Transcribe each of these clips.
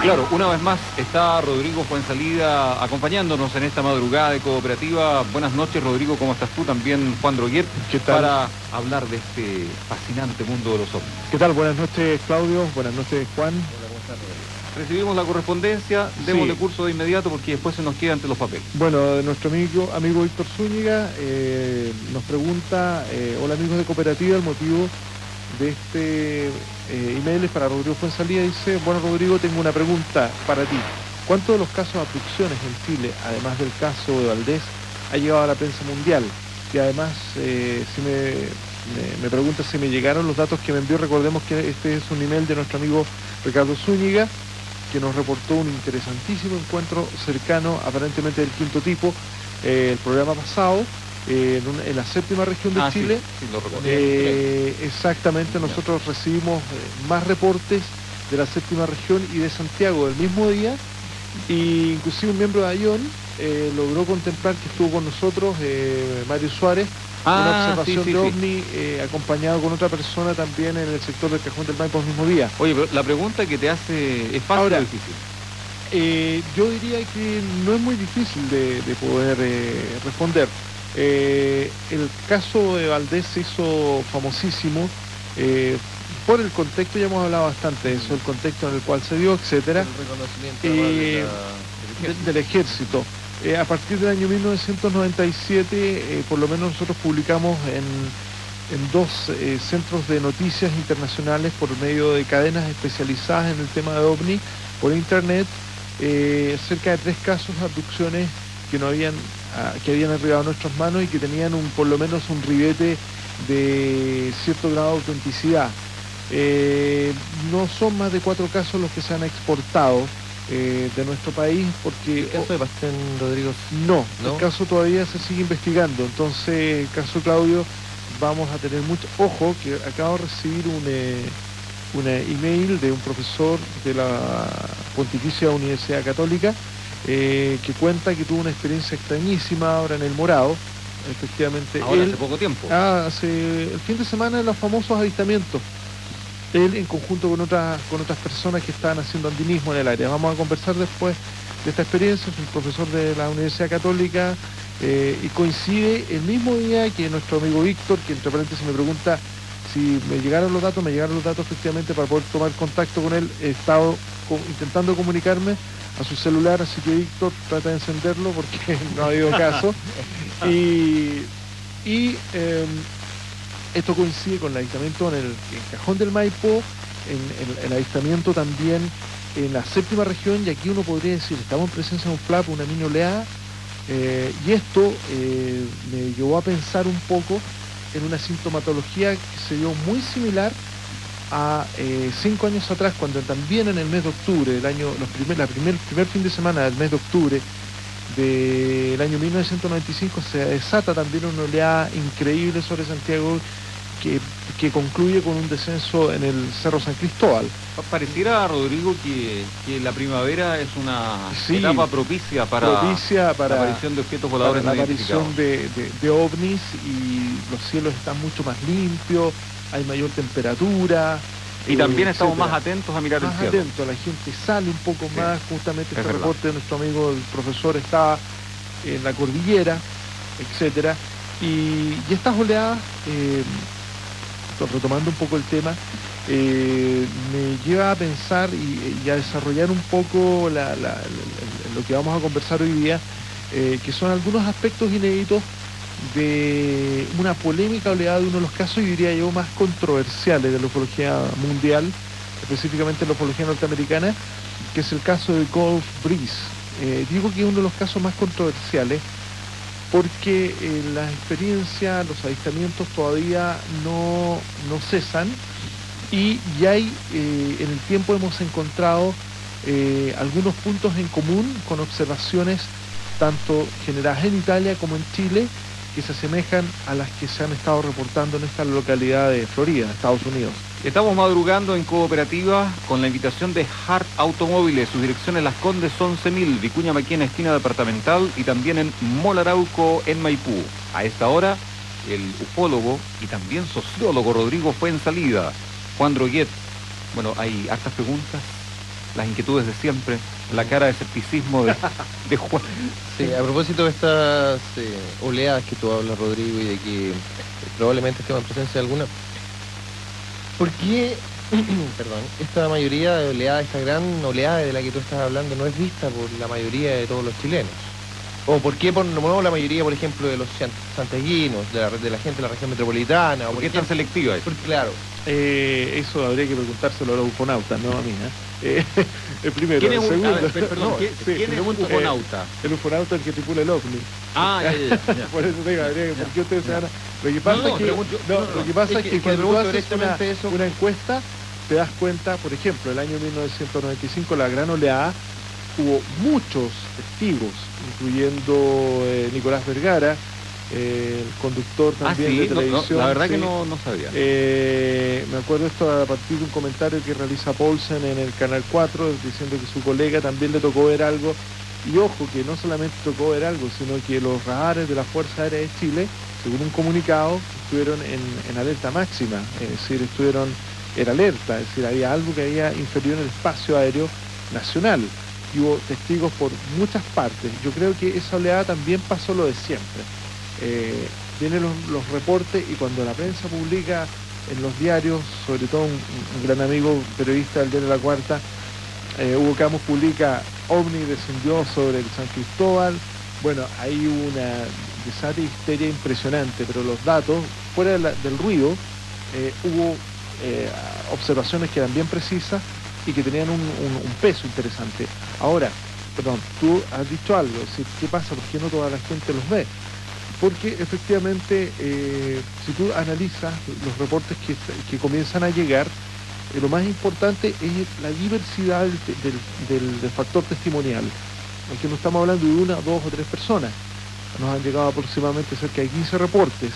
Claro, una vez más está Rodrigo Fuenzalida acompañándonos en esta madrugada de Cooperativa. Buenas noches, Rodrigo, ¿cómo estás tú? También Juan Droguet, ¿Qué tal? para hablar de este fascinante mundo de los ovnis. ¿Qué tal? Buenas noches, Claudio. Buenas noches, Juan. Hola, ¿cómo estás, Rodrigo? Recibimos la correspondencia, démosle curso de inmediato porque después se nos queda entre los papeles. Bueno, nuestro amigo Víctor Zúñiga nos pregunta, hola amigos de Cooperativa, el motivo de este email es para Rodrigo Fuenzalida. Dice, bueno Rodrigo, tengo una pregunta para ti. ¿Cuántos de los casos de abducciones en Chile, además del caso de Valdés, ha llegado a la prensa mundial? Y además, si me pregunta si me llegaron los datos que me envió. Recordemos que este es un email de nuestro amigo Ricardo Zúñiga, que nos reportó un interesantísimo encuentro cercano, aparentemente del quinto tipo, el programa pasado, en la séptima región de Chile. Sí, lo recuerdo. Exactamente, nosotros recibimos más reportes de la séptima región y de Santiago del mismo día, y inclusive un miembro de AION logró contemplar que estuvo con nosotros, Mario Suárez, una observación de OVNI, acompañado con otra persona también en el sector del Cajón del Maipo el mismo día. Oye, pero la pregunta que te hace es fácil o difícil. Yo diría que no es muy difícil de poder responder. El caso de Valdés se hizo famosísimo por el contexto, ya hemos hablado bastante de eso, el contexto en el cual se dio, etcétera, El reconocimiento del ejército. A partir del año 1997, por lo menos nosotros publicamos en dos centros de noticias internacionales por medio de cadenas especializadas en el tema de OVNI por internet, cerca de 3 casos de abducciones que habían arribado a nuestras manos y que tenían por lo menos un ribete de cierto grado de autenticidad. No son más de 4 casos los que se han exportado de nuestro país, porque... ¿El caso de Pastén, Rodrigo? No, el caso todavía se sigue investigando. Entonces, el caso Claudio, vamos a tener mucho... Ojo, que acabo de recibir un email de un profesor de la Pontificia Universidad Católica que cuenta que tuvo una experiencia extrañísima ahora en El Morado. Efectivamente, ahora, hace poco tiempo. Hace el fin de semana, en los famosos avistamientos. Él en conjunto con otras personas que estaban haciendo andinismo en el área. Vamos a conversar después de esta experiencia. Es un profesor de la Universidad Católica y coincide el mismo día que nuestro amigo Víctor, que entre paréntesis me pregunta si me llegaron los datos efectivamente para poder tomar contacto con él. He estado intentando comunicarme a su celular, así que Víctor trata de encenderlo porque no ha habido caso. Esto coincide con el avistamiento en el Cajón del Maipo, en el avistamiento también en la séptima región, y aquí uno podría decir, estamos en presencia de un FLAP, una mini oleada, y esto me llevó a pensar un poco en una sintomatología que se dio muy similar a 5 años atrás, cuando también en el mes de octubre del año, primer fin de semana del mes de octubre del año 1995, se desata también una oleada increíble sobre Santiago que concluye con un descenso en el Cerro San Cristóbal. Pareciera, Rodrigo, que la primavera es una etapa propicia para la aparición de objetos voladores no identificados. La aparición de ovnis, y los cielos están mucho más limpios, hay mayor temperatura. Y también estamos más atentos a mirar el cielo. Más atentos, la gente sale un poco más. Justamente este reporte de nuestro amigo el profesor está en la cordillera, etcétera. Y estas oleadas, retomando un poco el tema, me lleva a pensar y a desarrollar un poco lo que vamos a conversar hoy día, que son algunos aspectos inéditos de una polémica oleada de uno de los casos, y diría yo, más controversiales de la ufología mundial, específicamente la ufología norteamericana, que es el caso de Gulf Breeze. Digo que es uno de los casos más controversiales porque las experiencias, los avistamientos todavía no cesan, y ya en el tiempo hemos encontrado algunos puntos en común con observaciones tanto generadas en Italia como en Chile, que se asemejan a las que se han estado reportando en esta localidad de Florida, Estados Unidos. Estamos madrugando en Cooperativa con la invitación de Hart Automóviles. Sus direcciones: Las Condes 11.000, Vicuña Maquena, esquina Departamental, y también en Mall Arauco, en Maipú. A esta hora, el ufólogo y también sociólogo Rodrigo Fuenzalida. Juan Droguet. Bueno, hay hartas preguntas las inquietudes de siempre, la cara de escepticismo de Juan. Sí, a propósito de estas oleadas que tú hablas, Rodrigo, y de que probablemente estemos en presencia de alguna, ¿por qué, perdón, esta mayoría de oleadas, esta gran oleada de la que tú estás hablando no es vista por la mayoría de todos los chilenos? ¿O por qué no la mayoría, por ejemplo, de los santiaguinos, de la gente de la región metropolitana? ¿Por qué es tan selectiva eso? Claro. Eso habría que preguntárselo a los ufonautas, no a mí. Primero, ¿Quién es un, segundo, a ver, perdón, ¿quién es un ufonauta? el ufonauta el que tripula el ovni. Ah, ya. Por eso te digo, ¿por qué ustedes se van a...? Lo que pasa lo que pasa es que cuando tú haces una encuesta, te das cuenta, por ejemplo, el año 1995, la gran oleada, hubo muchos testigos, incluyendo Nicolás Vergara, el conductor también de televisión. La verdad sí. que no sabía. Me acuerdo esto a partir de un comentario que realiza Paulsen en el Canal 4, diciendo que su colega también le tocó ver algo. Y ojo, que no solamente tocó ver algo, sino que los radares de la Fuerza Aérea de Chile, según un comunicado, estuvieron en alerta máxima, es decir, estuvieron en alerta, es decir, había algo que había inferido en el espacio aéreo nacional. Y hubo testigos por muchas partes. Yo creo que esa oleada también pasó lo de siempre. Vienen los reportes, y cuando la prensa publica en los diarios, sobre todo un gran amigo periodista del diario La Cuarta, Hugo Camus, publica OVNI descendió sobre el San Cristóbal. Bueno, hay una desate histeria impresionante, pero los datos, fuera del ruido, hubo observaciones que eran bien precisas y que tenían un peso interesante. Ahora, perdón, tú has dicho algo, es decir, ¿qué pasa? ¿Por qué no toda la gente los ve? Porque efectivamente, si tú analizas los reportes que comienzan a llegar, lo más importante es la diversidad del factor testimonial. Aquí no estamos hablando de una, dos o tres personas. Nos han llegado aproximadamente cerca de 15 reportes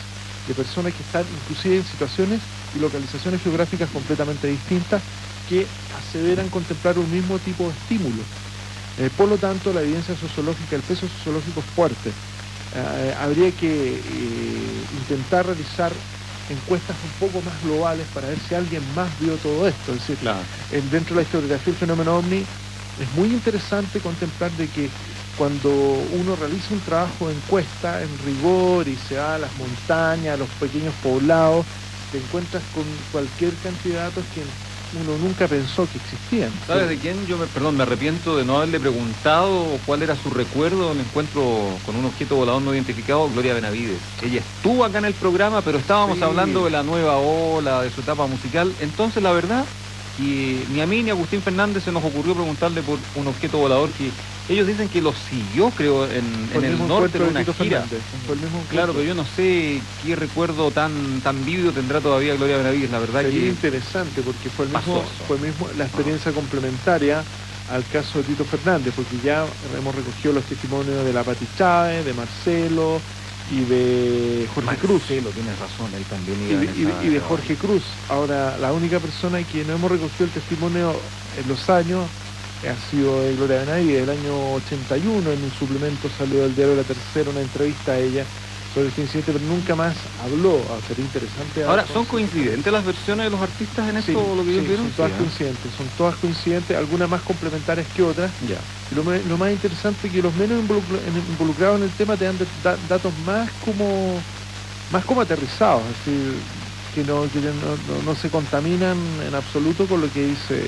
de personas que están inclusive en situaciones y localizaciones geográficas completamente distintas, que aseveran contemplar un mismo tipo de estímulo. Por lo tanto, la evidencia sociológica, el peso sociológico es fuerte. Habría que intentar realizar encuestas un poco más globales para ver si alguien más vio todo esto. Es decir, claro, dentro de la historiografía del fenómeno OVNI es muy interesante contemplar de que cuando uno realiza un trabajo de encuesta en rigor y se va a las montañas, a los pequeños poblados, te encuentras con cualquier cantidad de datos que uno nunca pensó que existían. ¿Sabes de quién? Me arrepiento de no haberle preguntado cuál era su recuerdo del encuentro con un objeto volador no identificado. Gloria Benavides. Ella estuvo acá en el programa, pero estábamos hablando de la nueva ola, de su etapa musical. Entonces, la verdad, que ni a mí ni a Agustín Fernández se nos ocurrió preguntarle por un objeto volador que ellos dicen que lo siguió, creo, en el norte en una gira. Claro, pero yo no sé qué recuerdo tan vívido tendrá todavía Gloria Benavides, la verdad. Sería que interesante, porque fue el mismo la experiencia complementaria al caso de Tito Fernández, porque ya hemos recogido los testimonios de la Pati Chávez, de Marcelo y de Jorge Cruz. Marcelo, tienes razón, él también y de Jorge Cruz. Ahora, la única persona que no hemos recogido el testimonio en los años ha sido de Gloria Benavides. Del año 81, en un suplemento salió del diario La Tercera una entrevista a ella sobre este incidente, pero nunca más habló. Sería interesante. Ahora, ¿son coincidentes las versiones de los artistas en esto, lo que ellos vieron? Son todas coincidentes, algunas más complementarias que otras. Ya. Y lo más interesante es que los menos involucrados en el tema te dan datos más como aterrizados, es decir, que no se contaminan en absoluto con lo que dice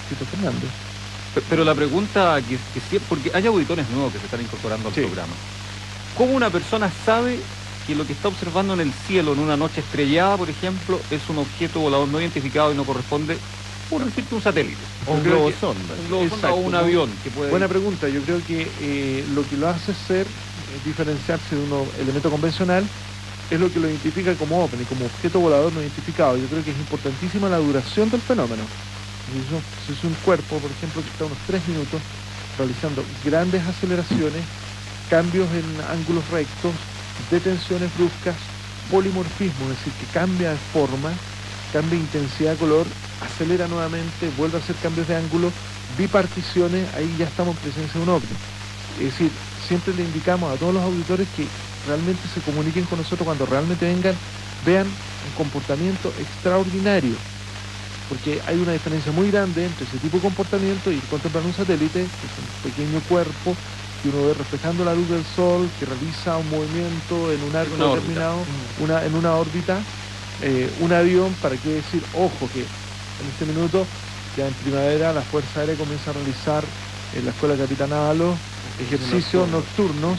Tito Fernández. Pero la pregunta que sí, porque hay auditores nuevos que se están incorporando al programa. ¿Cómo una persona sabe que lo que está observando en el cielo en una noche estrellada, por ejemplo, es un objeto volador no identificado y no corresponde, por decirte, un satélite? O un globo sonda. O un avión que puede... Buena pregunta. Yo creo que lo que lo hace diferenciarse de un elemento convencional es lo que lo identifica como OVNI, como objeto volador no identificado. Yo creo que es importantísima la duración del fenómeno. Si es un cuerpo, por ejemplo, que está unos 3 minutos realizando grandes aceleraciones, cambios en ángulos rectos, detenciones bruscas, polimorfismo, es decir, que cambia de forma, cambia de intensidad de color, acelera nuevamente, vuelve a hacer cambios de ángulo, biparticiones, ahí ya estamos en presencia de un ovni. Es decir, siempre le indicamos a todos los auditores que realmente se comuniquen con nosotros cuando realmente vean un comportamiento extraordinario. porque hay una diferencia muy grande entre ese tipo de comportamiento y contemplar un satélite, que es un pequeño cuerpo que uno ve reflejando la luz del sol, que realiza un movimiento en un arco determinado, en una órbita, un avión, para qué decir, ojo, que en este minuto, ya en primavera, la Fuerza Aérea comienza a realizar en la Escuela Capitán Ábalos ejercicios nocturnos,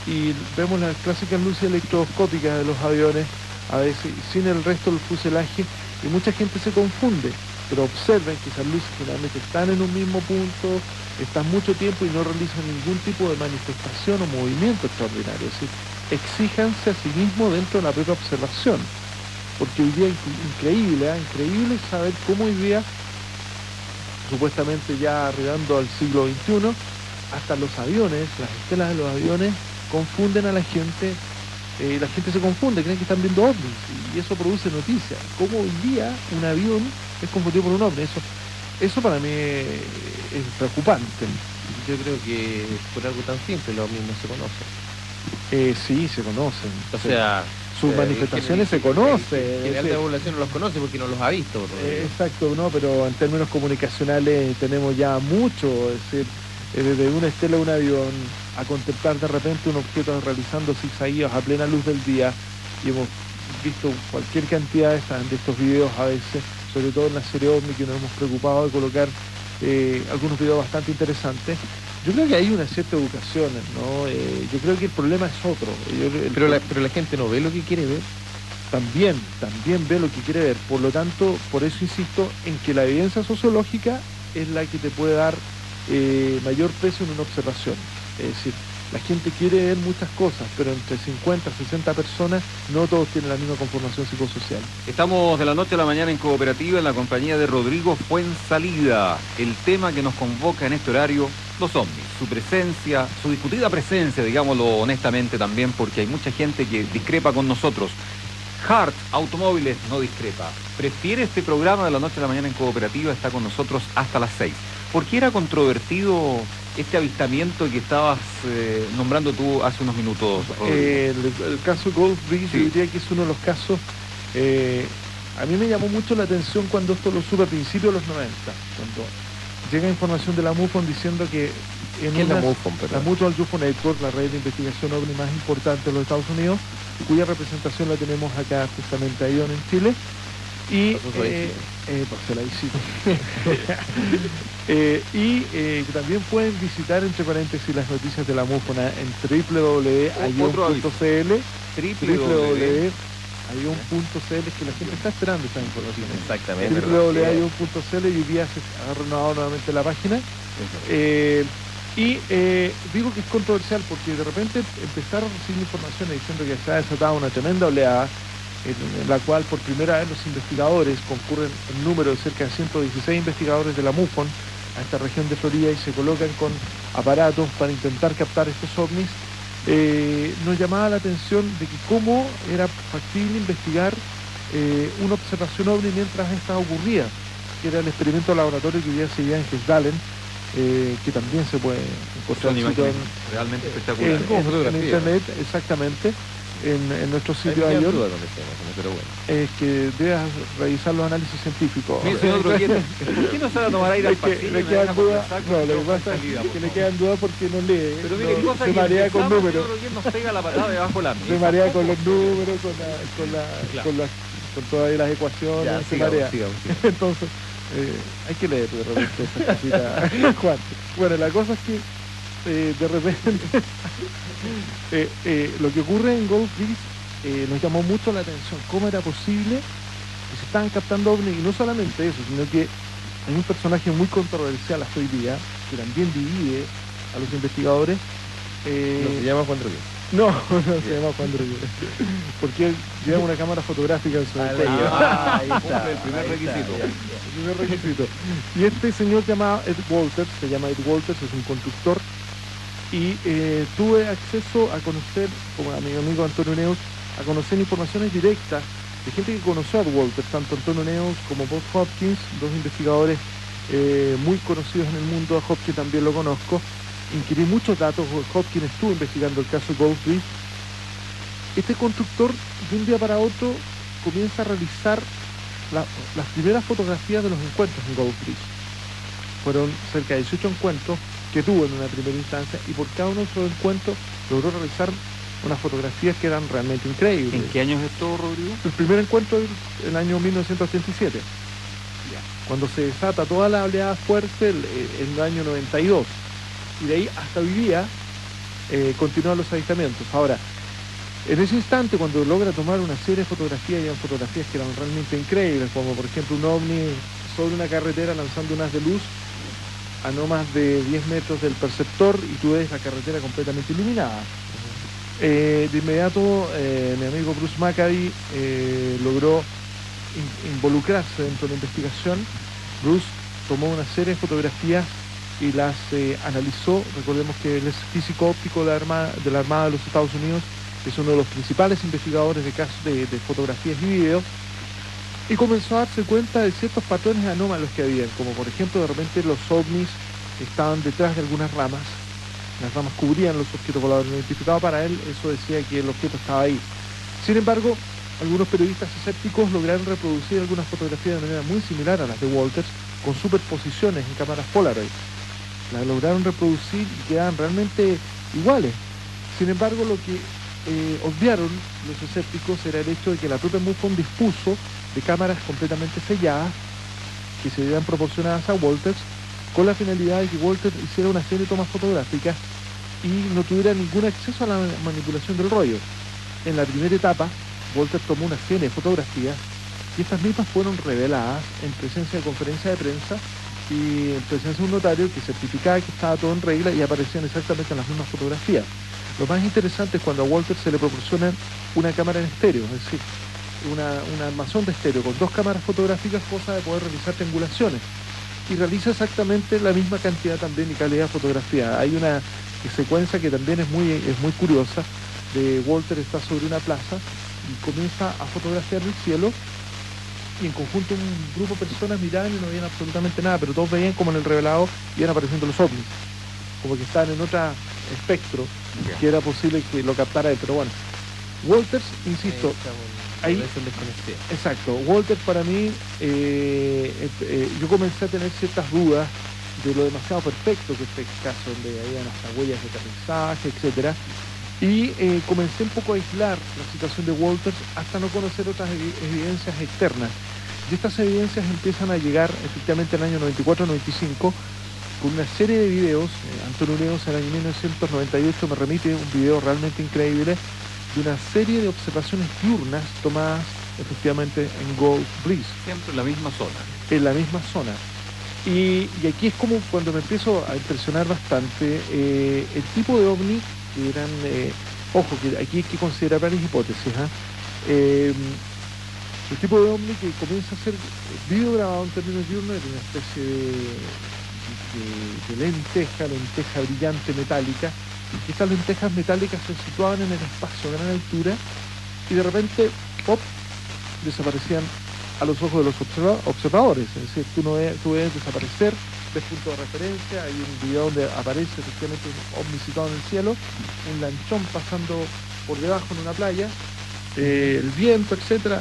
y vemos las clásicas luces electroscópicas de los aviones, a veces sin el resto del fuselaje, y mucha gente se confunde, pero observen que esas luces generalmente están en un mismo punto, están mucho tiempo y no realizan ningún tipo de manifestación o movimiento extraordinario. Es decir, exíjanse a sí mismo dentro de la propia observación, porque hoy día increíble, increíble saber cómo hoy día, supuestamente ya arribando al siglo XXI, hasta los aviones, las estelas de los aviones confunden a la gente. La gente se confunde, creen que están viendo ovnis, y eso produce noticias. Como hoy día un avión es confundido por un ovni, eso para mí es preocupante. Yo creo que por algo tan simple los ovnis no se conocen. Sí, se conocen. O sea, sus manifestaciones se conocen. En la alta población no los conoce porque no los ha visto. Exacto, no, pero en términos comunicacionales tenemos ya mucho, es decir, desde una estela de un avión a contemplar de repente un objeto realizando zigzagueos a plena luz del día, y hemos visto cualquier cantidad de estos videos a veces, sobre todo en la serie OVNI, que nos hemos preocupado de colocar algunos videos bastante interesantes. Yo creo que hay una cierta educación, ¿no? Yo creo que el problema es otro. Pero la gente no ve lo que quiere ver. También ve lo que quiere ver. Por lo tanto, por eso insisto en que la evidencia sociológica es la que te puede dar mayor peso en una observación. Es decir, la gente quiere ver muchas cosas, pero entre 50 y 60 personas no todos tienen la misma conformación psicosocial. Estamos de la noche a la mañana en Cooperativa, en la compañía de Rodrigo Fuenzalida. El tema que nos convoca en este horario, los ovnis, su presencia, su discutida presencia, digámoslo honestamente también, porque hay mucha gente que discrepa con nosotros. Hart Automóviles no discrepa. Prefiere este programa de la noche a la mañana en Cooperativa, está con nosotros hasta las 6. ¿Por qué era controvertido este avistamiento que estabas nombrando tú hace unos minutos, Rodrigo? El caso Gold Bridge, sí. Yo diría que es uno de los casos, a mí me llamó mucho la atención cuando esto lo supe a principios de los 90, cuando llega información de la MUFON diciendo que la MUFON, la Mutual UFO Network, la red de investigación OVNI más importante de los Estados Unidos, cuya representación la tenemos acá justamente ahí en Chile, y se la visito. También pueden visitar, entre paréntesis, las noticias de la MUFON en www.ayon.cl. Ayon.cl, es que la gente está esperando esta información. Exactamente. www.ayon.cl, y hoy día se ha renovado nuevamente la página. Digo que es controversial porque de repente empezaron a recibir informaciones diciendo que se ha desatado una tremenda oleada, en la cual por primera vez los investigadores concurren en número de cerca de 116 investigadores de la MUFON a esta región de Florida, y se colocan con aparatos para intentar captar estos ovnis. Nos llamaba la atención de que cómo era factible investigar una observación ovni mientras esta ocurría, que era el experimento de laboratorio que hoy día se veía en Gesdalen, que también se puede encontrar realmente espectacular en internet, exactamente, en nuestro sitio de Ayon. Pero bueno, es que debes revisar los análisis científicos. Mire, señor Rodríguez, ¿por qué no se va a tomar aire al pasillo? Le quedan dudas, lo que pasa es que le quedan dudas porque no lee. Pero mire, se marea con números. Nos pega la patada debajo la mesa. Se marea con los números, con todas las ecuaciones, ya, se marea. Sigamos. Entonces, hay que leer de repente esas cositas, Juan. Bueno, la cosa es que de repente lo que ocurre en Gold Bridge nos llamó mucho la atención. ¿Cómo era posible que se estaban captando ovnis? Y no solamente eso, sino que hay un personaje muy controversial hasta hoy día, que también divide a los investigadores. No se llama Juan Rodríguez. No se llama Juan Rodríguez, porque él lleva una cámara fotográfica en su cuello. Ahí está, el primer requisito. El primer requisito. Y este señor llamado Ed Walters, es un conductor, y tuve acceso a conocer, como a mi amigo Antonio Neus, a conocer informaciones directas de gente que conoció a Ed Walters, tanto Antonio Neus como Bob Hopkins, dos investigadores muy conocidos en el mundo. A Hopkins también lo conozco. Inquirí muchos datos. Hopkins estuvo investigando el caso Gold Bridge. Este constructor, de un día para otro, comienza a realizar las primeras fotografías de los encuentros en Gold Bridge. Fueron cerca de 18 encuentros que tuvo en una primera instancia, y por cada uno de esos encuentros logró realizar unas fotografías que eran realmente increíbles. ¿En qué año es esto, Rodrigo? El primer encuentro es el año 1987, cuando se desata toda la oleada fuerte en el año 92, y de ahí hasta hoy día continúan los avistamientos. Ahora, en ese instante, cuando logra tomar una serie de fotografías, y eran fotografías que eran realmente increíbles, como por ejemplo un ovni sobre una carretera lanzando unas de luz a no más de 10 metros del perceptor, y tú ves la carretera completamente iluminada. De inmediato mi amigo Bruce Maccabee logró involucrarse dentro de la investigación. Bruce tomó una serie de fotografías y las analizó. Recordemos que él es físico óptico de la Armada de los Estados Unidos, es uno de los principales investigadores de casos de fotografías y videos, y comenzó a darse cuenta de ciertos patrones anómalos que había, como por ejemplo de repente los ovnis estaban detrás de algunas ramas, las ramas cubrían los objetos voladores no identificados. Para él eso decía que el objeto estaba ahí. Sin embargo, algunos periodistas escépticos lograron reproducir algunas fotografías de manera muy similar a las de Walters, con superposiciones en cámaras Polaroid. Las lograron reproducir y quedaban realmente iguales. Sin embargo, lo que obviaron los escépticos era el hecho de que la propia MUFON dispuso de cámaras completamente selladas que se eran proporcionadas a Walters, con la finalidad de que Walters hiciera una serie de tomas fotográficas y no tuviera ningún acceso a la manipulación del rollo. En la primera etapa, Walters tomó una serie de fotografías, y estas mismas fueron reveladas en presencia de conferencia de prensa y en presencia de un notario que certificaba que estaba todo en regla, y aparecían exactamente en las mismas fotografías. Lo más interesante es cuando a Walters se le proporciona una cámara en estéreo, es decir, una armazón de estéreo con dos cámaras fotográficas, cosa de poder realizar triangulaciones, y realiza exactamente la misma cantidad también y calidad de fotografía. Hay una secuencia que también es muy curiosa, de Walter está sobre una plaza y comienza a fotografiar el cielo, y en conjunto un grupo de personas miraban y no veían absolutamente nada, pero todos veían como en el revelado iban apareciendo los ovnis, como que estaban en otro espectro que era posible que lo captara él. Pero bueno, Walters, insisto, ahí exacto, Walters para mí, yo comencé a tener ciertas dudas de lo demasiado perfecto que este caso, donde habían hasta huellas de aterrizaje, etcétera, y comencé un poco a aislar la situación de Walters hasta no conocer otras evidencias externas. Y estas evidencias empiezan a llegar efectivamente en el año 94-95 con una serie de videos. Antonio Neos en el año 1998 me remite un video realmente increíble de una serie de observaciones diurnas tomadas efectivamente en Gold Bridge. Siempre en la misma zona. En la misma zona. Y aquí es como cuando me empiezo a impresionar bastante el tipo de ovni que eran, ojo, que aquí hay que considerar varias hipótesis. El tipo de ovni que comienza a ser video grabado en términos diurnos era una especie de lenteja brillante metálica. Estas lentejas metálicas se situaban en el espacio a gran altura y de repente, ¡pop!, desaparecían a los ojos de los observadores. Es decir, tú ves desaparecer, ves punto de referencia, hay un video donde aparece efectivamente un ovni situado en el cielo, un lanchón pasando por debajo en una playa, el viento, etcétera,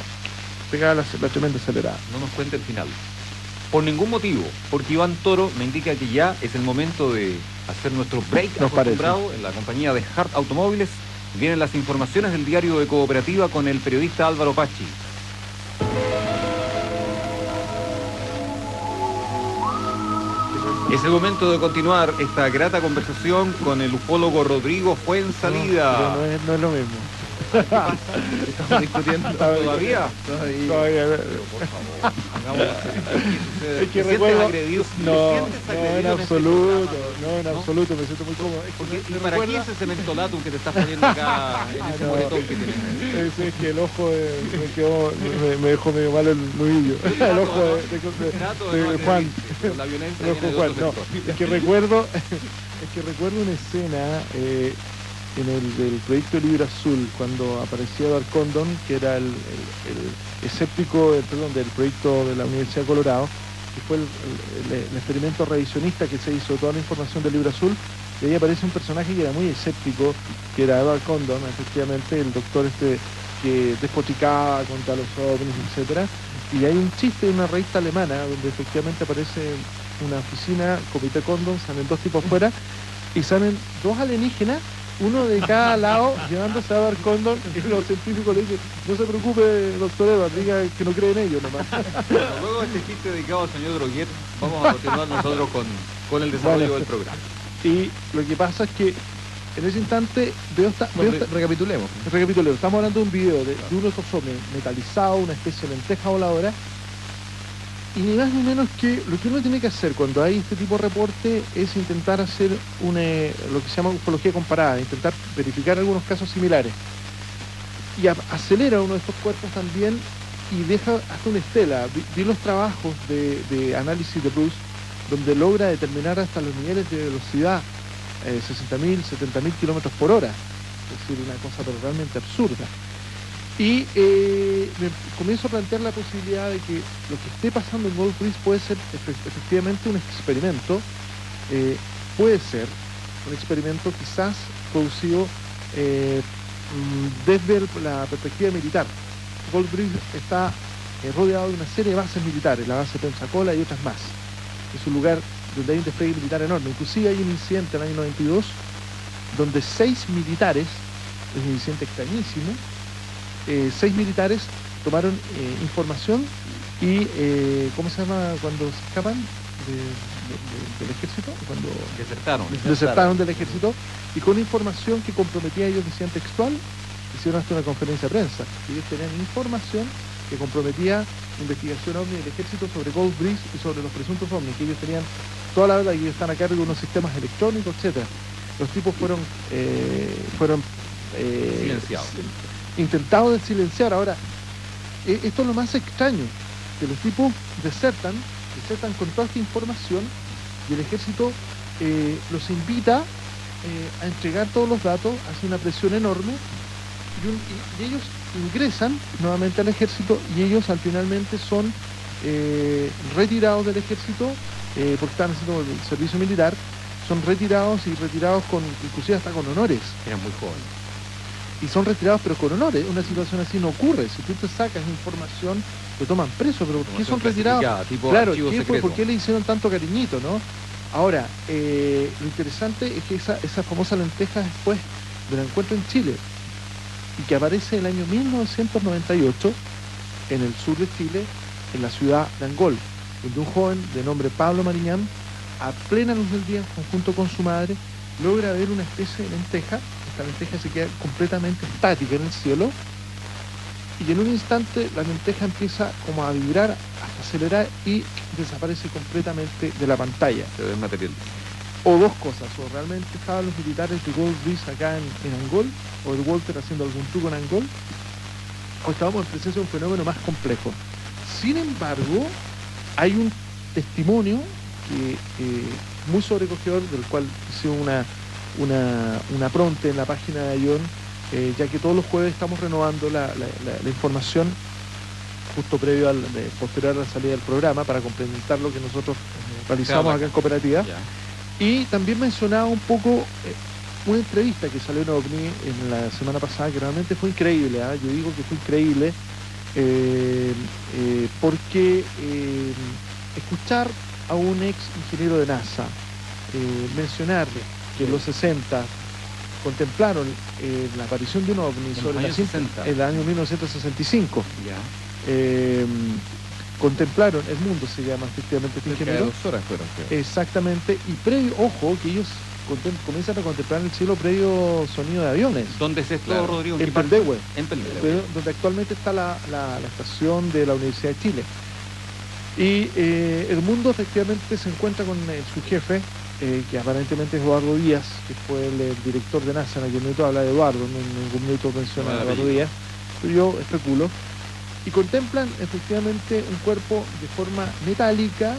pegaba la tremenda acelerada. No nos cuenta el final. Por ningún motivo, porque Iván Toro me indica que ya es el momento de hacer nuestro break acostumbrado en la compañía de Hart Automóviles. Vienen las informaciones del diario de Cooperativa con el periodista Álvaro Pachi. Es el momento de continuar esta grata conversación con el ufólogo Rodrigo Fuenzalida. No es lo mismo. Estamos discutiendo ¿Todavía? Todavía. Por favor, hagamos. Es que ¿Te recuerdo, sientes agredido? no, ¿Te sientes no agredido en este absoluto, programa? no en absoluto, me siento muy cómodo. Es que Porque, me ¿y para recuerda- qué ese cementolatum que te estás poniendo acá en ese No. moretón que tienes? Es que el ojo me dejó medio mal el nudillo. El ojo Trato de no Juan. agredirte, pero la violencia El ojo viene de Juan, otro no. sector. Es que recuerdo una escena en el proyecto Libro Azul, cuando aparecía Edward Condon, que era el escéptico del proyecto de la Universidad de Colorado, que fue el experimento revisionista que se hizo de toda la información del Libro Azul, y ahí aparece un personaje que era muy escéptico, que era Edward Condon, efectivamente, el doctor que despotricaba contra los ovnis, etcétera, Y hay un chiste de una revista alemana donde efectivamente aparece una oficina, Comité Cóndor, salen dos tipos afuera y salen dos alienígenas, uno de cada lado, llevándose a Edward Condon, y los científicos le dicen, no se preocupe, doctor Edward, diga que no cree en ellos nomás. Bueno, luego de este chiste dedicado al señor Droguet, vamos a continuar nosotros con el desarrollo del programa. Y lo que pasa es que en ese instante Recapitulemos. recapitulemos, estamos hablando de un video de uno de estos ovnis metalizado, una especie de lenteja voladora, y ni más ni menos que lo que uno tiene que hacer cuando hay este tipo de reporte es intentar hacer lo que se llama ufología comparada, intentar verificar algunos casos similares. Y acelera uno de estos cuerpos también y deja hasta una estela. Vi los trabajos de análisis de Bruce, donde logra determinar hasta los niveles de velocidad, 60.000, 70.000 kilómetros por hora. Es decir, una cosa pero realmente absurda. Y me comienzo a plantear la posibilidad de que lo que esté pasando en Gold Bridge puede ser efectivamente un experimento, puede ser un experimento quizás producido desde la perspectiva militar. Gold Bridge está rodeado de una serie de bases militares, la base Pensacola y otras más. Es un lugar donde hay un despliegue militar enorme. Inclusive hay un incidente en el año 92 donde 6 militares, es un incidente extrañísimo, 6 militares tomaron información y, ¿cómo se llama cuando se escapan del ejército? Cuando desertaron del ejército, y con información que comprometía, ellos decían textual, hicieron hasta una conferencia de prensa, y ellos tenían información que comprometía investigación ovni del ejército sobre Gold Bridge y sobre los presuntos ovnis, que ellos tenían toda la verdad, que ellos están a cargo de unos sistemas electrónicos, etcétera. Los tipos fueron silenciados. Intentado de silenciar. Ahora, esto es lo más extraño, que los tipos desertan con toda esta información y el ejército los invita a entregar todos los datos, hace una presión enorme y ellos ingresan nuevamente al ejército y ellos finalmente son retirados del ejército porque están haciendo el servicio militar, son retirados con inclusive hasta con honores. Eran muy jóvenes. Y son retirados pero con honores. Una situación así no ocurre. Si tú te sacas información, te toman preso, pero ¿por qué son retirados? Claro, ¿por qué le hicieron tanto cariñito, no? Ahora, lo interesante es que esa famosa lenteja después del encuentro en Chile, y que aparece en el año 1998 en el sur de Chile, en la ciudad de Angol, donde un joven de nombre Pablo Mariñán, a plena luz del día, junto con su madre, logra ver una especie de lenteja. Esta lenteja se queda completamente estática en el cielo y en un instante la lenteja empieza como a vibrar, hasta acelerar y desaparece completamente de la pantalla. Se desmaterial. O dos cosas, o realmente estaban los militares de Gold Bridge acá en Angol, o el Walter haciendo algún truco en Angol, o estábamos en presencia de un fenómeno más complejo. Sin embargo, hay un testimonio que muy sobrecogedor, del cual hice una pronte en la página de Ion, ya que todos los jueves estamos renovando la información justo previo posterior a la salida del programa para complementar lo que nosotros realizamos acá en Cooperativa. Ya. Y también mencionaba un poco una entrevista que salió en OVNI en la semana pasada, que realmente fue increíble. Yo digo que fue increíble porque escuchar a un ex ingeniero de NASA mencionar que en los 60 contemplaron la aparición de un ovni sobre la cinta en el año 1965. Ya. Contemplaron el mundo, se llama efectivamente este ingeniero. 2 horas fueron, creo. Exactamente, y previo, ojo, que ellos comienzan a contemplar en el cielo previo sonido de aviones. ¿Dónde es esto, Claro. Rodrigo? En Peldehue. En Peldehue. Donde actualmente está la estación de la Universidad de Chile. Y el mundo efectivamente se encuentra con su jefe, que aparentemente es Eduardo Díaz, que fue el director de NASA. En aquel minuto habla de Eduardo, no en ningún minuto menciona a Eduardo Díaz, pero yo especulo. Y contemplan efectivamente un cuerpo de forma metálica,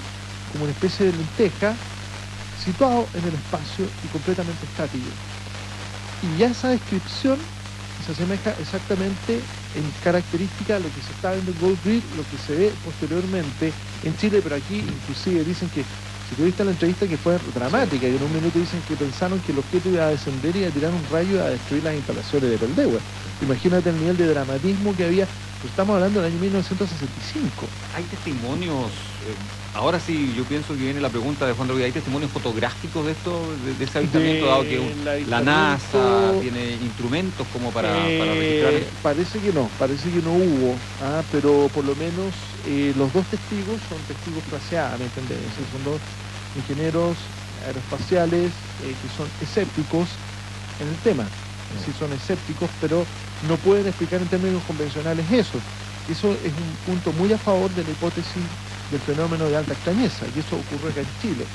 como una especie de lenteja, situado en el espacio y completamente estático. Y ya esa descripción se asemeja exactamente en característica a lo que se está viendo en Gold Bridge, lo que se ve posteriormente en Chile, pero aquí inclusive dicen que, si tuviste la entrevista, que fue dramática, que en un minuto dicen que pensaron que el objeto iba a descender y a tirar un rayo a destruir las instalaciones de Peldehue. Imagínate el nivel de dramatismo que había, Pero estamos hablando del año 1965. Hay testimonios, ahora sí, yo pienso que viene la pregunta de Juan Rodríguez, ¿hay testimonios fotográficos de esto, de ese avistamiento, dado que la NASA tiene instrumentos como para registrar? Parece que no hubo, pero por lo menos los dos testigos son testigos clase A, ¿me entendés? Son dos ingenieros aeroespaciales que son escépticos en el tema. Sí, son escépticos, pero no pueden explicar en términos convencionales eso. Eso es un punto muy a favor de la hipótesis del fenómeno de alta extrañeza, y eso ocurre acá en Chile.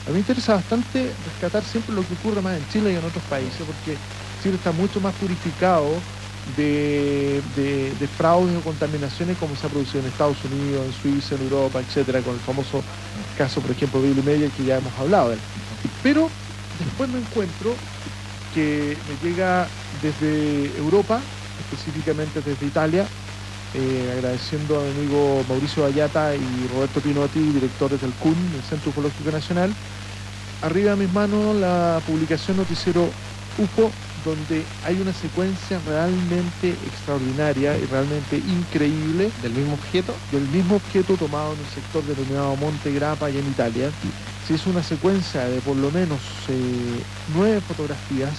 A mí me interesa bastante rescatar siempre lo que ocurre más en Chile y en otros países, porque Chile está mucho más purificado de fraudes o contaminaciones como se ha producido en Estados Unidos, en Suiza, en Europa, etcétera, con el famoso caso, por ejemplo, Billy Meyer, que ya hemos hablado de él. Pero después me encuentro que me llega desde Europa, específicamente desde Italia, agradeciendo a mi amigo Mauricio Vallata y Roberto Pinotti, directores del CUN, el Centro Ufológico Nacional. Arriba de mis manos la publicación Noticiero UFO, donde hay una secuencia realmente extraordinaria y realmente increíble. ¿Del mismo objeto? Del mismo objeto tomado en el sector denominado Monte Grappa, allá en Italia. Se hizo una secuencia de por lo menos 9 fotografías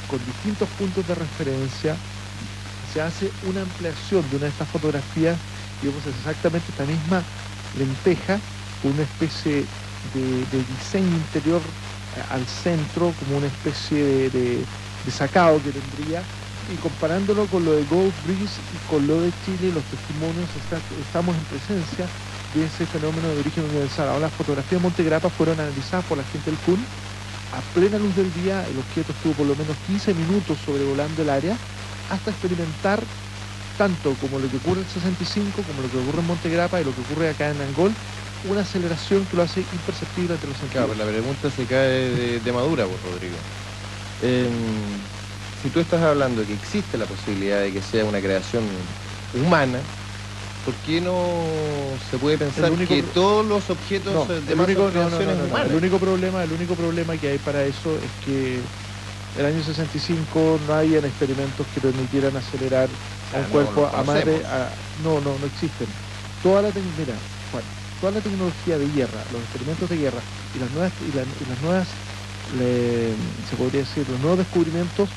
con distintos puntos de referencia. Se hace una ampliación de una de estas fotografías, digamos, es exactamente esta misma lenteja, con una especie de diseño interior al centro, como una especie de sacado que tendría, y comparándolo con lo de Gold Breeze y con lo de Chile, los testimonios, estamos en presencia de ese fenómeno de origen universal. Ahora, las fotografías de Monte Grappa fueron analizadas por la gente del CUN. A plena luz del día, el objeto estuvo por lo menos 15 minutos sobrevolando el área, hasta experimentar tanto como lo que ocurre en el 65, como lo que ocurre en Monte Grappa y lo que ocurre acá en Angol, una aceleración que lo hace imperceptible ante los sentidos. Claro, pero la pregunta se cae de madura, por Rodrigo. Si tú estás hablando de que existe la posibilidad de que sea una creación humana, ¿por qué no se puede pensar que todos los objetos de masa son creaciones humanas? El único problema que hay para eso es que en el año 65 no habían experimentos que permitieran acelerar a un cuerpo a más de... No existen. Toda la tecnología de guerra, los experimentos de guerra y las nuevas se podría decir, los nuevos descubrimientos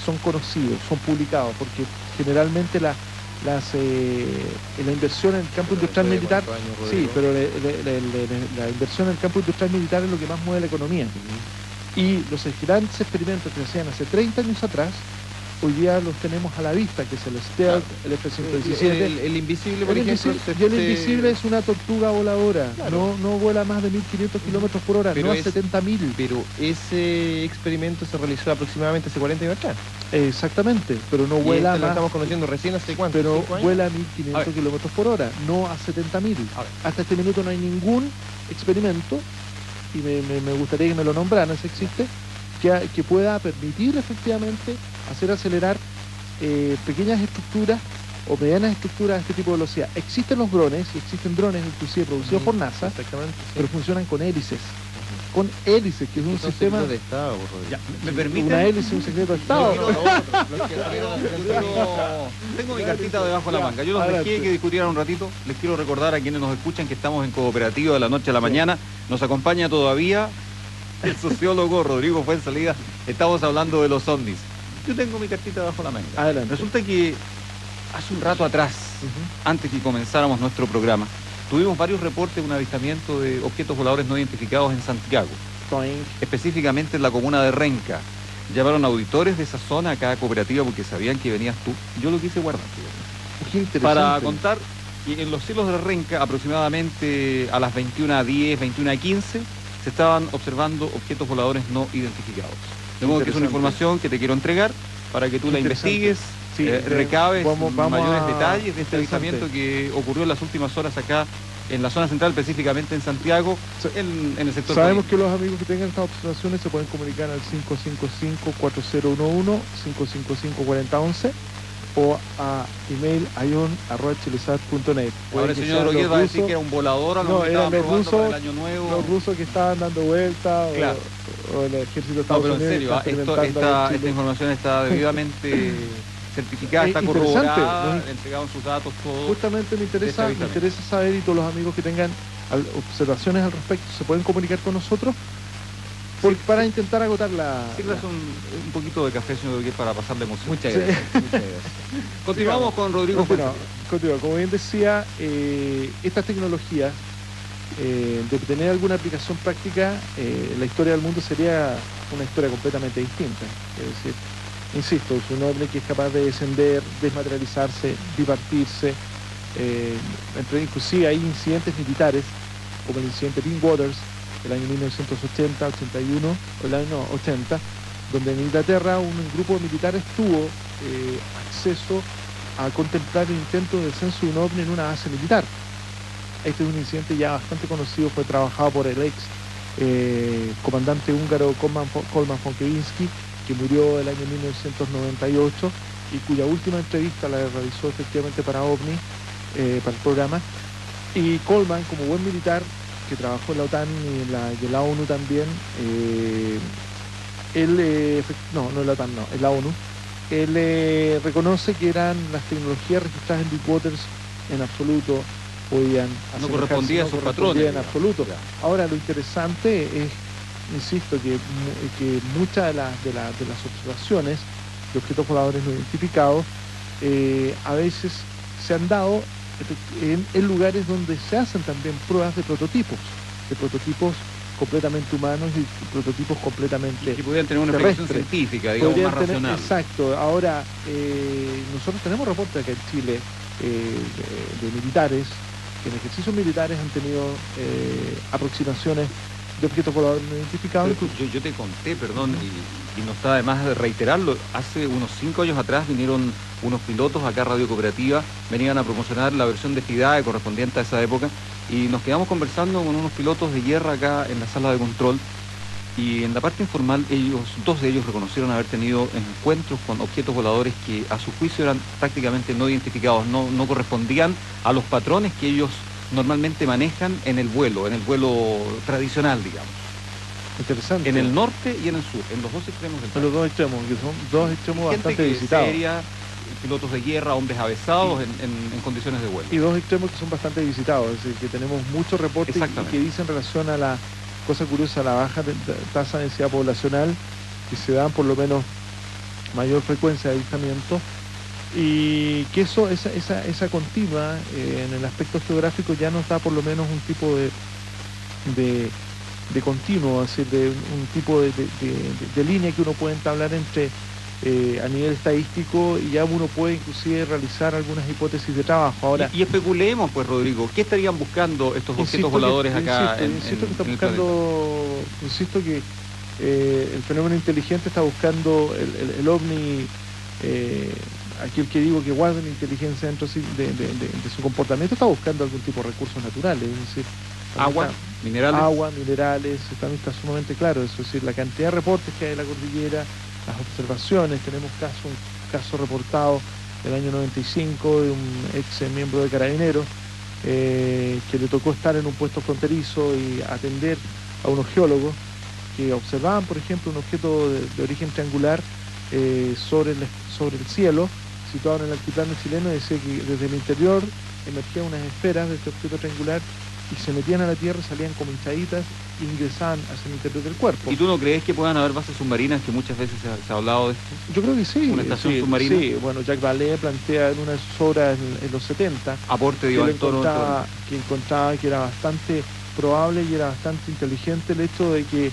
son conocidos, son publicados, porque generalmente la inversión en el campo industrial militar, sí, pero la inversión en el campo industrial militar es lo que más mueve la economía. Y los grandes experimentos que se hacían hace 30 años atrás, hoy día los tenemos a la vista, que es el Stealth, el F-117. El invisible, por ejemplo. El invisible es una tortuga voladora, claro. no vuela más de 1.500 kilómetros por hora, no a 70.000. Pero ese experimento se realizó aproximadamente hace 40 años acá. Exactamente, pero no vuela más. Lo estamos conociendo recién hace cuánto. Pero vuela a 1.500 kilómetros por hora, no a 70.000. Hasta este minuto no hay ningún experimento, y me gustaría que me lo nombraran si existe, que pueda permitir efectivamente hacer acelerar pequeñas estructuras o medianas estructuras a este tipo de velocidad. Existen los drones, y existen drones inclusive producidos por NASA, pero funcionan con hélices. Con hélices, que es un sistema de Estado. Ya, ¿me permite? Una hélice, un secreto de Estado. Tengo mi cartita debajo de la manga. Yo los dejé que discutieran un ratito. Les quiero recordar a quienes nos escuchan que estamos en Cooperativa de la noche a la mañana. Nos acompaña todavía el sociólogo Rodrigo Fuenzalida. Estamos hablando de los ovnis. Yo tengo mi cartita debajo de la manga. Adelante. Resulta que hace un rato atrás, antes que comenzáramos nuestro programa, tuvimos varios reportes de un avistamiento de objetos voladores no identificados en Santiago, específicamente en la comuna de Renca. Llevaron auditores de esa zona a cada cooperativa porque sabían que venías tú. Yo lo quise guardar para contar que en los cielos de Renca, aproximadamente a las 21:10, 21:15, se estaban observando objetos voladores no identificados. De modo que es una información que te quiero entregar para que tú la investigues, recabes mayores detalles de este avistamiento que ocurrió en las últimas horas acá en la zona central, específicamente en Santiago, en el sector. Sabemos que los amigos que tengan estas observaciones se pueden comunicar al 555-4011, 555-4011 o a email ion@chilesat.net. Ahora el señor Rodríguez va a decir que era un volador, no, eran los año nuevo. Los rusos que estaban dando vueltas, claro. o el ejército de No, Estados pero en Unidos. serio, esta información está debidamente certificada, está interesante, corroborada, ¿no? entregaron sus datos, todo. Justamente me interesa saber, y todos los amigos que tengan observaciones al respecto se pueden comunicar con nosotros para intentar agotar Sirve un poquito de café, señor Duque, para pasar la emoción. Muchas gracias. Muchas gracias. Continuamos con Rodrigo. Continúa. Como bien decía, estas tecnologías, de tener alguna aplicación práctica, la historia del mundo sería una historia completamente distinta. Es decir, insisto, es un ovni que es capaz de descender, desmaterializarse, bipartirse, inclusive hay incidentes militares, como el incidente Twin Waters, el año 1980, 81, o el año 80, donde en Inglaterra un grupo de militares tuvo acceso a contemplar el intento de descenso de un ovni en una base militar. Este es un incidente ya bastante conocido, fue trabajado por el ex comandante húngaro Kolman von Kevinski, que murió el año 1998 y cuya última entrevista la realizó efectivamente para OVNI, para el programa. Y Kolman, como buen militar que trabajó en la OTAN y en la ONU también, no en la OTAN, no, en la ONU, él reconoce que eran las tecnologías registradas en Deepwaters en absoluto podían no correspondía a sus patrones en absoluto. Ahora lo interesante es, insisto, que muchas de las observaciones de objetos voladores no identificados a veces se han dado en lugares donde se hacen también pruebas de prototipos completamente humanos y prototipos completamente que pudieran tener una explicación científica, digamos, más racional. Exacto. Ahora, nosotros tenemos reportes acá en Chile de militares que en ejercicios militares han tenido aproximaciones de objetos voladores no identificados. Yo te conté, perdón, y no está de más de reiterarlo, hace unos 5 años atrás vinieron unos pilotos acá a Radio Cooperativa, venían a promocionar la versión de FIDAE correspondiente a esa época, y nos quedamos conversando con unos pilotos de guerra acá en la sala de control, y en la parte informal dos de ellos reconocieron haber tenido encuentros con objetos voladores que a su juicio eran prácticamente no identificados, no correspondían a los patrones que ellos normalmente manejan en el vuelo tradicional, digamos. Interesante. En el norte y en el sur, en los dos extremos del país. En los dos extremos, que son dos extremos gente bastante visitados. Seria, pilotos de guerra, hombres avesados en condiciones de vuelo. Y dos extremos que son bastante visitados, es decir, que tenemos muchos reportes que dicen en relación a la cosa curiosa, la baja tasa de densidad poblacional, que se dan por lo menos mayor frecuencia de avistamientos, y que esa continua en el aspecto geográfico ya nos da por lo menos un tipo de continuo, es decir, de un tipo de línea que uno puede entablar entre a nivel estadístico, y ya uno puede inclusive realizar algunas hipótesis de trabajo. Ahora, y especulemos, pues, Rodrigo, ¿qué estarían buscando estos objetos voladores acá insisto que el fenómeno inteligente está buscando el ovni, aquel que digo que guarda la inteligencia dentro de su comportamiento, está buscando algún tipo de recursos naturales, es decir, agua, minerales, también está sumamente claro eso, es decir, la cantidad de reportes que hay en la cordillera, las observaciones. Tenemos un caso reportado del año 95 de un ex miembro de Carabineros que le tocó estar en un puesto fronterizo y atender a unos geólogos que observaban, por ejemplo, un objeto de origen triangular sobre el cielo, situado en el altiplano chileno, y decía que desde el interior emergían unas esferas de este objeto triangular y se metían a la tierra, salían como hinchaditas e ingresaban hacia el interior del cuerpo. ¿Y tú no crees que puedan haber bases submarinas, que muchas veces se ha hablado de esto? Yo creo que sí. ¿Una estación submarina? Sí, bueno, Jacques Vallée plantea en una de sus obras en los 70 aporte de que encontraba que era bastante probable y era bastante inteligente el hecho de que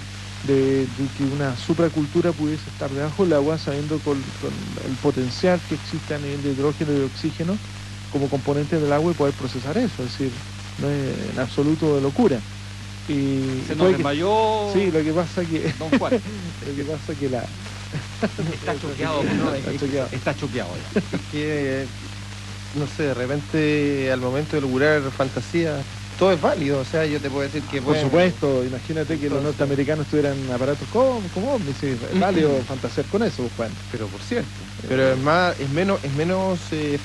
una supracultura pudiese estar debajo del agua, sabiendo con el potencial que existe a nivel de hidrógeno y de oxígeno como componentes del agua, y poder procesar eso, es decir, no es en absoluto de locura. Y se nos desmayó. Sí, lo que pasa que Don Juan. lo que pasa que está choqueado, está choqueado ya. Es que no sé, de repente al momento de lograr fantasía todo es válido, o sea, yo te puedo decir que por supuesto, imagínate que los norteamericanos tuvieran aparatos como ovnis, es válido fantasear con eso, Juan. Pero por cierto, pero es menos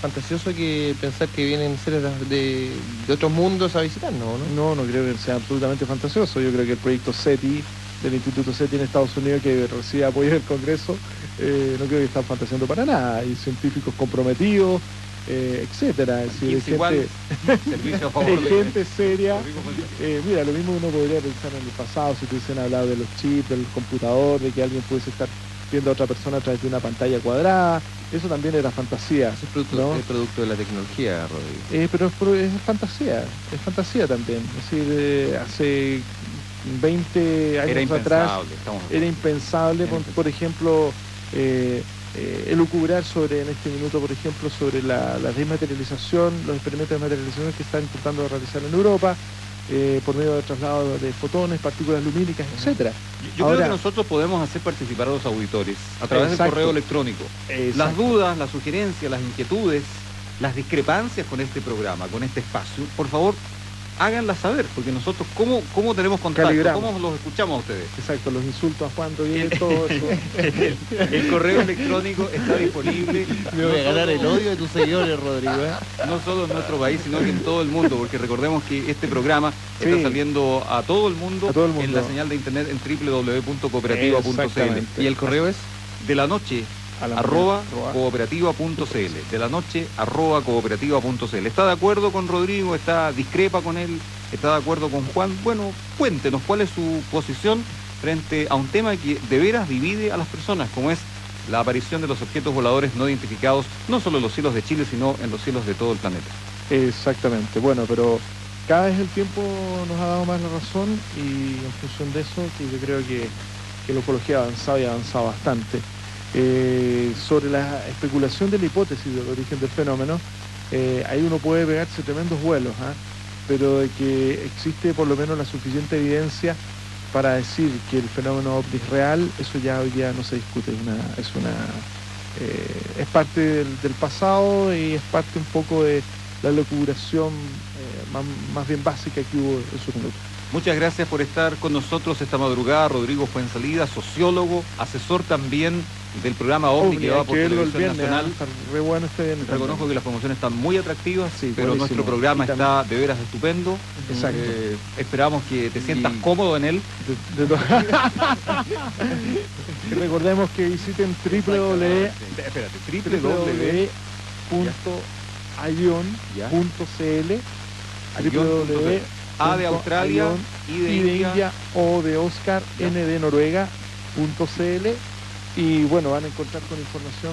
fantasioso que pensar que vienen seres de otros mundos a visitarnos, ¿no? No creo que sea absolutamente fantasioso. Yo creo que el proyecto SETI del Instituto SETI en Estados Unidos que recibe apoyo del Congreso, no creo que están fantaseando para nada. Hay científicos comprometidos, etcétera. Es decir, Gibbs igual, servicio a favor hay gente seria. Rodrigo Fuenzalida. Mira, lo mismo uno podría pensar en el pasado, si te hubiesen hablado de los chips, del computador, de que alguien pudiese estar viendo a otra persona a través de una pantalla cuadrada. Eso también era fantasía. Ese es producto, ¿no? es producto de la tecnología, Rodrigo. Pero es fantasía también. Es decir, hace 20 años atrás era impensable, por ejemplo, elucubrar sobre, en este minuto, por ejemplo, sobre la desmaterialización, los experimentos de materialización que están intentando realizar en Europa, por medio de traslado de fotones, partículas lumínicas, etcétera. Yo creo que nosotros podemos hacer participar a los auditores a través del correo electrónico. Las dudas, las sugerencias, las inquietudes, las discrepancias con este programa, con este espacio, por favor, háganlas saber, porque nosotros, ¿cómo tenemos contacto? Calibramos. ¿Cómo los escuchamos a ustedes? Exacto, los insultos a Juan Rodríguez, todo eso. El correo electrónico está disponible. Me voy a ganar el odio de tus seguidores, Rodrigo. No solo en nuestro país, sino que en todo el mundo, porque recordemos que este programa está saliendo a todo el mundo en la señal de internet en www.cooperativa.cl. ¿Y el correo es de la noche @cooperativa.cl, de la noche @cooperativa.cl? ¿Está de acuerdo con Rodrigo? ¿Está discrepa con él? ¿Está de acuerdo con Juan? Bueno, cuéntenos cuál es su posición frente a un tema que de veras divide a las personas, como es la aparición de los objetos voladores no identificados, no solo en los cielos de Chile, sino en los cielos de todo el planeta. Exactamente, bueno, pero cada vez el tiempo nos ha dado más la razón, y en función de eso, que yo creo que la ufología ha avanzado y ha avanzado bastante. Sobre la especulación de la hipótesis del origen del fenómeno, ahí uno puede pegarse tremendos vuelos, pero de que existe por lo menos la suficiente evidencia para decir que el fenómeno OVNI es real, eso ya hoy día no se discute, es parte del pasado, y es parte un poco de la locuración más bien básica que hubo en su minuto. Muchas gracias por estar con nosotros esta madrugada, Rodrigo Fuenzalida, sociólogo, asesor también del programa OVNI que va por Televisión Nacional. Re bueno este viernes. Reconozco que las promociones están muy atractivas, sí, pero buenísimo. nuestro programa está de veras estupendo. Exacto. Esperamos que te sientas cómodo en él. Y recordemos que visiten www.avion.cl, A de Australia, I de India, O de Oscar, N de Noruega.cl, y bueno, van a encontrar con información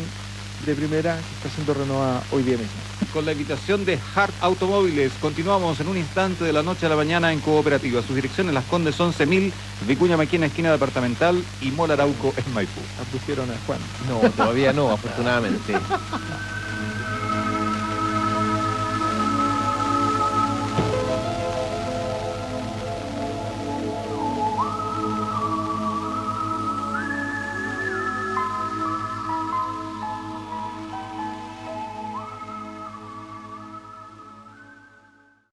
de primera que está siendo renovada hoy día mismo. Con la invitación de Hart Automóviles, continuamos en un instante de la noche a la mañana en Cooperativa. Sus direcciones: Las Condes 11.000, Vicuña Maquena, esquina departamental, y Mall Arauco en Maipú. Abdujeron a Juan. No, todavía no, afortunadamente.